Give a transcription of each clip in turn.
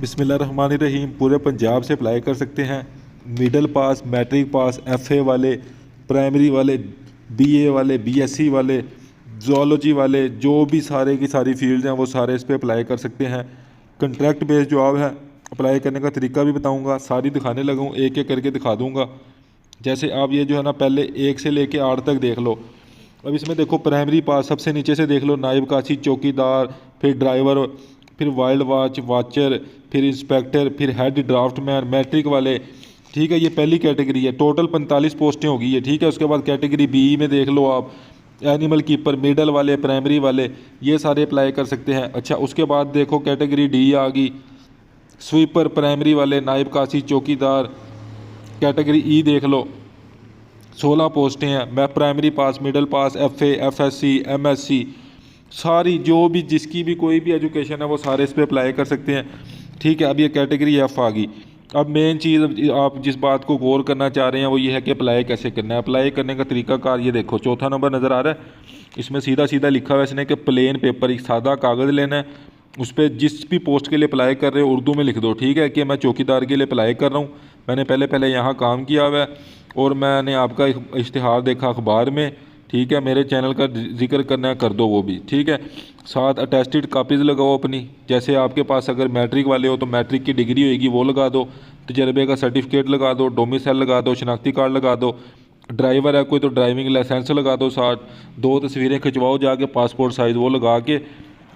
बिस्मिल्लाहिर्रहमानिर्रहीम। पूरे पंजाब से अप्लाई कर सकते हैं। मिडल पास, मैट्रिक पास, एफए वाले, प्राइमरी वाले, बीए वाले, बीएससी वाले, ज़ूलॉजी वाले, जो भी सारे की सारी फील्ड हैं वो सारे इस पर अप्लाई कर सकते हैं। कंट्रैक्ट बेस्ड जॉब है। अप्लाई करने का तरीका भी बताऊंगा, सारी दिखाने लगा हूँ, एक एक करके दिखा दूंगा। जैसे आप ये जो है ना, पहले 1 से लेके 8 तक देख लो। अब इसमें देखो, प्राइमरी पास सबसे नीचे से देख लो, नायब काशी, चौकीदार, फिर ड्राइवर, फिर वाइल्ड वाच वाचर, फिर इंस्पेक्टर, फिर हेड ड्राफ्टमैन, मैट्रिक वाले। ठीक है, ये पहली कैटेगरी है। टोटल 45 पोस्टें होगी ये। ठीक है, उसके बाद कैटेगरी बी में देख लो आप, एनिमल कीपर, मिडल वाले, प्राइमरी वाले, ये सारे अप्लाई कर सकते हैं। अच्छा, उसके बाद देखो कैटेगरी डी आ गई, स्वीपर, प्राइमरी वाले, नायब काशी, चौकीदार। कैटेगरी ई देख लो, 16 पोस्टें हैं। मैं प्राइमरी पास, मिडल पास, एफए, एफएससी, एमएससी, सारी जो भी जिसकी भी कोई भी एजुकेशन है वो सारे इस पर अप्लाई कर सकते हैं। ठीक है, अब ये कैटेगरी एफ आ गई। अब मेन चीज़ आप जिस बात को गौर करना चाह रहे हैं वो ये है कि अप्लाई कैसे करना है। अप्लाई करने का तरीकाकार ये देखो, चौथा नंबर नज़र आ रहा है, इसमें सीधा सीधा लिखा हुआ है इसने कि प्लेन पेपर, एक सादा कागज़ लेना है, उस पर जिस भी पोस्ट के लिए अप्लाई कर रहे हो उर्दू में लिख दो। ठीक है, कि मैं चौकीदार के लिए अप्लाई कर रहा हूँ, मैंने पहले यहाँ काम किया हुआ है और मैंने आपका इश्तिहार देखा अखबार में। ठीक है, मेरे चैनल का जिक्र करना है, कर दो वो भी। ठीक है, साथ अटेस्टेड कापीज़ लगाओ अपनी। जैसे आपके पास अगर मैट्रिक वाले हो तो मैट्रिक की डिग्री होएगी वो लगा दो, तजर्बे का सर्टिफिकेट लगा दो, डोमिसाइल लगा दो, शनाख्ती कार्ड लगा दो। ड्राइवर है कोई तो ड्राइविंग लाइसेंस लगा दो साथ। 2 तस्वीरें खिंचवाओ जाके पासपोर्ट साइज़, वो लगा के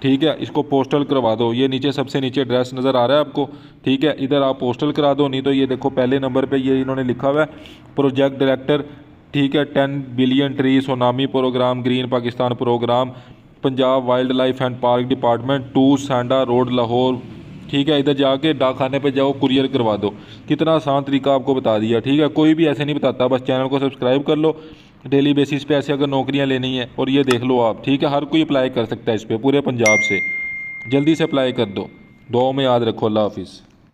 ठीक है इसको पोस्टल करवा दो। ये नीचे सबसे नीचे एड्रेस नज़र आ रहा है आपको। ठीक है, इधर आप पोस्टल करा दो, नहीं तो ये देखो पहले नंबर पे ये इन्होंने लिखा हुआ है प्रोजेक्ट डायरेक्टर। ठीक है, 10 billion tree tsunami programme, green Pakistan programme, Punjab wild life and park department, 2 Sanda road, Lahore. ठीक है, इधर जाके डाकखाने पे जाओ, कुरियर करवा दो। कितना आसान तरीका आपको बता दिया। ठीक है, कोई भी ऐसे नहीं बताता, बस चैनल को सब्सक्राइब कर लो। डेली बेसिस पे ऐसे अगर नौकरियां लेनी है, और ये देख लो आप। ठीक है, हर कोई अप्लाई कर सकता है इस पर, पूरे पंजाब से। जल्दी से अप्लाई कर दो। दुआओं में याद रखो। अल्लाह हाफिज़।